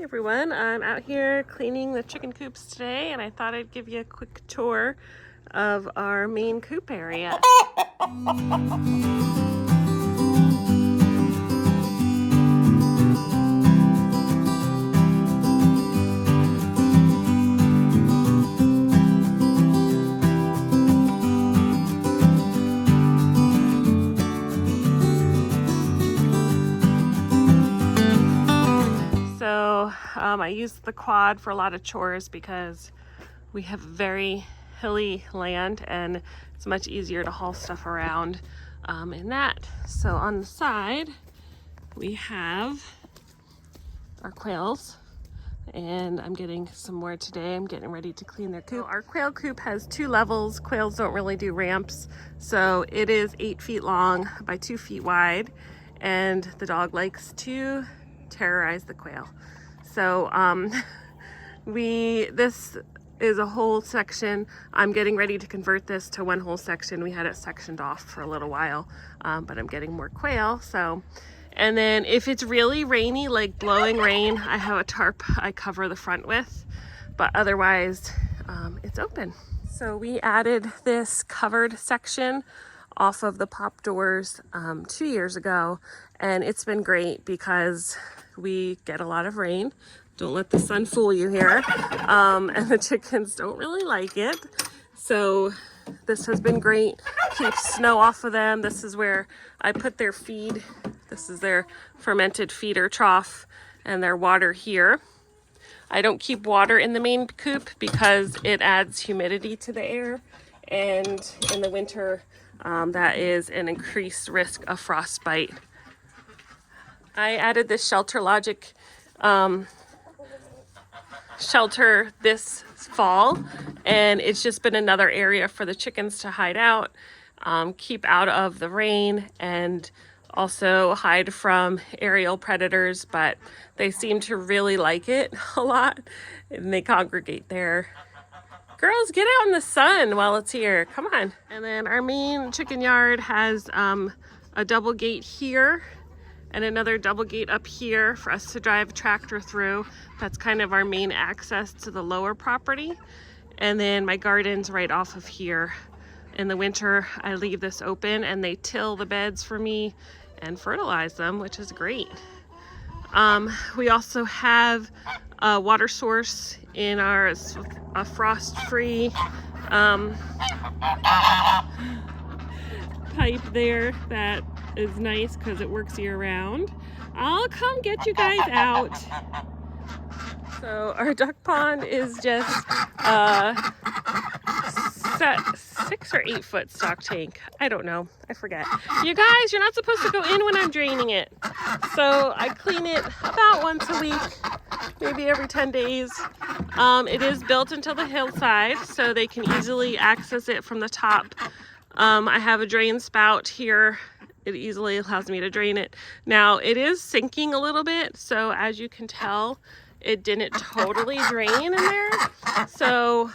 Everyone, I'm out here cleaning the chicken coops today, and I thought I'd give you a quick tour of our main coop area. I use the quad for a lot of chores because we have very hilly land and it's much easier to haul stuff around in that. So on the side we have our quails, and I'm getting some more today. I'm getting ready to clean their coop. So our quail coop has 2 levels. Quails don't really do ramps, so it is 8 feet long by 2 feet wide, and the dog likes to terrorize the quail. So this is a whole section. I'm getting ready to convert this to one whole section. We had it sectioned off for a little while, but I'm getting more quail. So, and then if it's really rainy, like blowing rain, I have a tarp I cover the front with, but otherwise it's open. So we added this covered section off of the pop doors 2 years ago, and it's been great because we get a lot of rain. Don't let the sun fool you here. And the chickens don't really like it. So this has been great. Keeps snow off of them. This is where I put their feed. This is their fermented feeder trough and their water here. I don't keep water in the main coop because it adds humidity to the air. And in the winter, that is an increased risk of frostbite. I added this Shelter Logic shelter this fall, and it's just been another area for the chickens to hide out, keep out of the rain, and also hide from aerial predators, but they seem to really like it a lot, and they congregate there. Girls, get out in the sun while it's here. Come on. And then our main chicken yard has a double gate here and another double gate up here for us to drive a tractor through. That's kind of our main access to the lower property. And then my garden's right off of here. In the winter, I leave this open and they till the beds for me and fertilize them, which is great. We also have a water source in our frost-free pipe there that is nice because it works year-round. I'll come get you guys out. So our duck pond is just set 6 or 8 foot stock tank. I don't know. I forget. You guys, you're not supposed to go in when I'm draining it. So I clean it about once a week, maybe every 10 days. It is built into the hillside, so they can easily access it from the top. I have a drain spout here. It easily allows me to drain it. Now it is sinking a little bit, so as you can tell, it didn't totally drain in there. So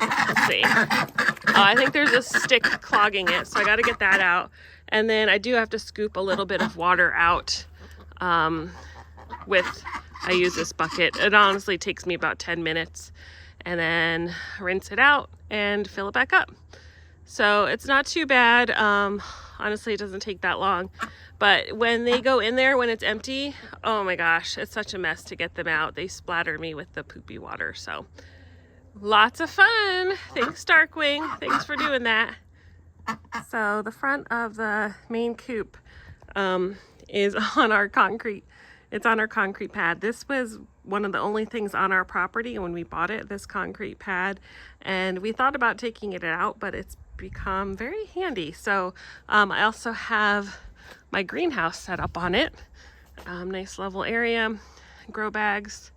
let's see. I think there's a stick clogging it, so I got to get that out. And then I do have to scoop a little bit of water out I use this bucket. It honestly takes me about 10 minutes, and then rinse it out and fill it back up. So it's not too bad. Honestly, it doesn't take that long. But when they go in there, when it's empty, oh my gosh, it's such a mess to get them out. They splatter me with the poopy water. So lots of fun. Thanks, Darkwing. Thanks for doing that. So the front of the main coop is on our concrete. It's on our concrete pad. This was one of the only things on our property when we bought it, this concrete pad. And we thought about taking it out, but it's become very handy. So I also have my greenhouse set up on it. Nice level area, grow bags.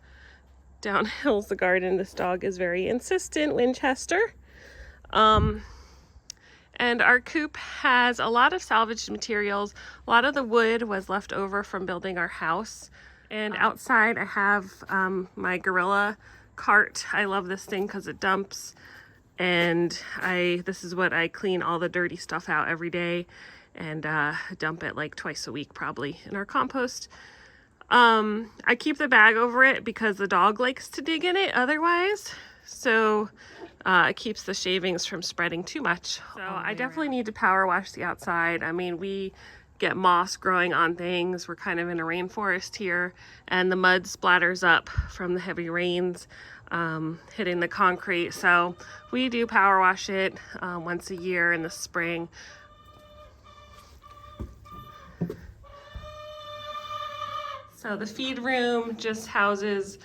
Downhill's the garden. This dog is very insistent, Winchester. And our coop has a lot of salvaged materials. A lot of the wood was left over from building our house. And outside I have my gorilla cart. I love this thing because it dumps. And this is what I clean all the dirty stuff out every day and dump it like twice a week probably in our compost. I keep the bag over it because the dog likes to dig in it otherwise. So it keeps the shavings from spreading too much. So I definitely need to power wash the outside. I mean, we get moss growing on things. We're kind of in a rainforest here, and the mud splatters up from the heavy rains hitting the concrete. So we do power wash it once a year in the spring. So the feed room just houses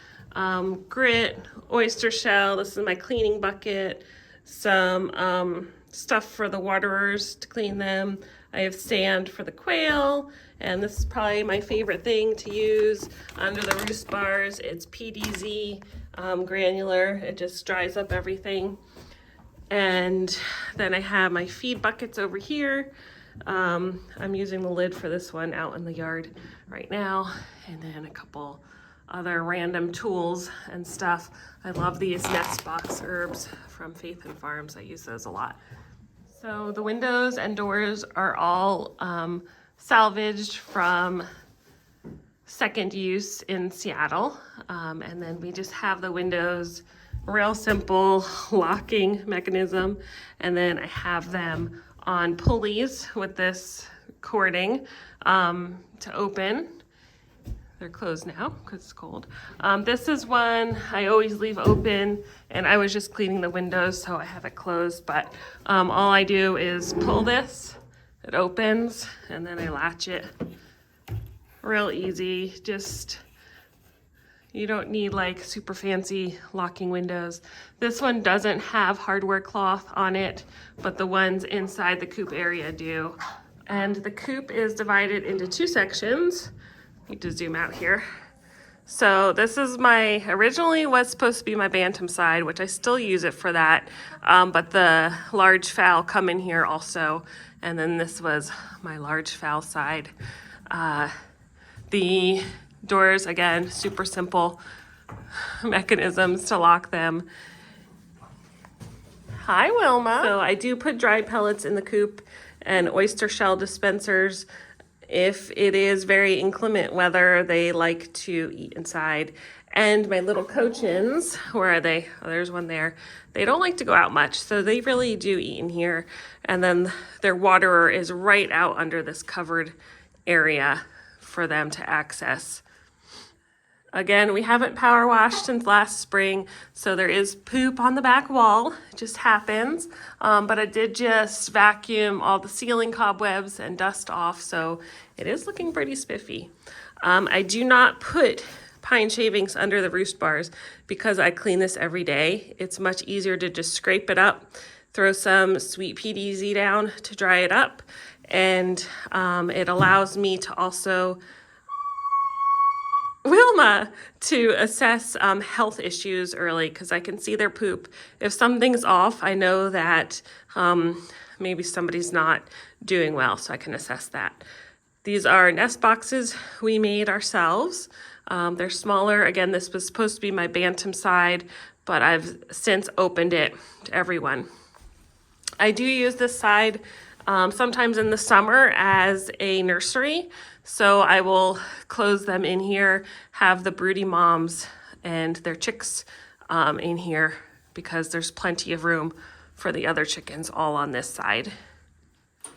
grit, oyster shell. This is my cleaning bucket, some stuff for the waterers to clean them. I have sand for the quail, and this is probably my favorite thing to use under the roost bars. It's PDZ granular. It just dries up everything. And then I have my feed buckets over here. I'm using the lid for this one out in the yard right now, and then a couple other random tools and stuff. I love these nest box herbs from Faith and Farms. I use those a lot. So the windows and doors are all salvaged from second use in Seattle, and then we just have the windows, real simple locking mechanism, and then I have them on pulleys with this cording to open. They're closed now because it's cold. This is one I always leave open, and I was just cleaning the windows, so I have it closed, but all I do is pull this, it opens, and then I latch it. Real easy, just, you don't need like super fancy locking windows. This one doesn't have hardware cloth on it, but the ones inside the coop area do. And the coop is divided into two sections. Need to zoom out here. So this is originally was supposed to be my bantam side, which I still use it for that, but the large fowl come in here also, and then this was my large fowl side. The doors, again, super simple mechanisms to lock them. Hi, Wilma. So I do put dried pellets in the coop and oyster shell dispensers. If it is very inclement weather, they like to eat inside. And my little cochins, where are they? Oh, there's one there. They don't like to go out much, so they really do eat in here. And then their waterer is right out under this covered area for them to access. Again, we haven't power washed since last spring, so there is poop on the back wall. It just happens. But I did just vacuum all the ceiling cobwebs and dust off, so it is looking pretty spiffy. I do not put pine shavings under the roost bars because I clean this every day. It's much easier to just scrape it up, throw some sweet PDZ down to dry it up, and it allows me to also Wilma to assess health issues early, because I can see their poop. If something's off, I know that maybe somebody's not doing well, so I can assess that. These are nest boxes we made ourselves. They're smaller. Again, this was supposed to be my bantam side, but I've since opened it to everyone. I do use this side sometimes in the summer as a nursery. So I will close them in here, have the broody moms and their chicks in here, because there's plenty of room for the other chickens all on this side.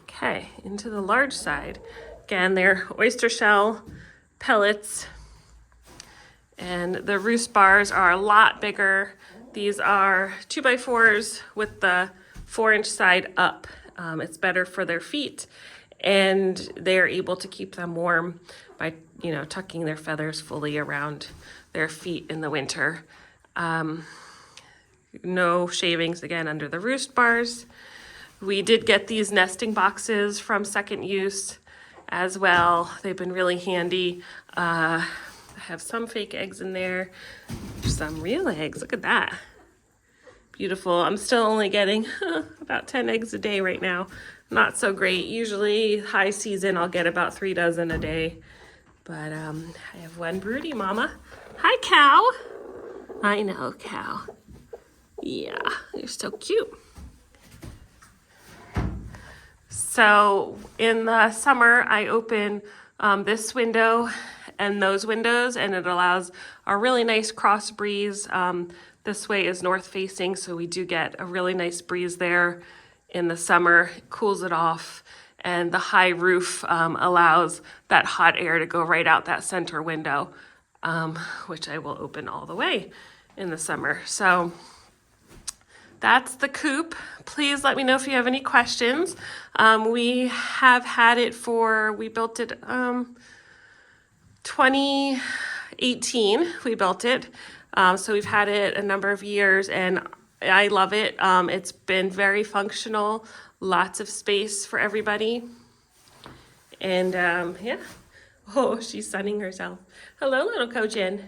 Okay, into the large side. Again, they're oyster shell pellets, and the roost bars are a lot bigger. These are 2x4s with the 4-inch side up. It's better for their feet, and they're able to keep them warm by, tucking their feathers fully around their feet in the winter. No shavings, again, under the roost bars. We did get these nesting boxes from Second Use as well. They've been really handy. I have some fake eggs in there, some real eggs. Look at that. Beautiful. I'm still only getting about 10 eggs a day right now. Not so great. Usually high season, I'll get about 3 dozen a day. But I have one broody mama. Hi, cow. I know, cow. Yeah, you're so cute. So in the summer, I open this window and those windows, and it allows a really nice cross breeze. This way is north facing, so we do get a really nice breeze there in the summer. It cools it off, and the high roof allows that hot air to go right out that center window, which I will open all the way in the summer. So that's the coop. Please let me know if you have any questions. We have had it we built it 2018, we built it. So we've had it a number of years and I love it. It's been very functional, lots of space for everybody. And yeah, oh, she's sunning herself. Hello, little Kojin.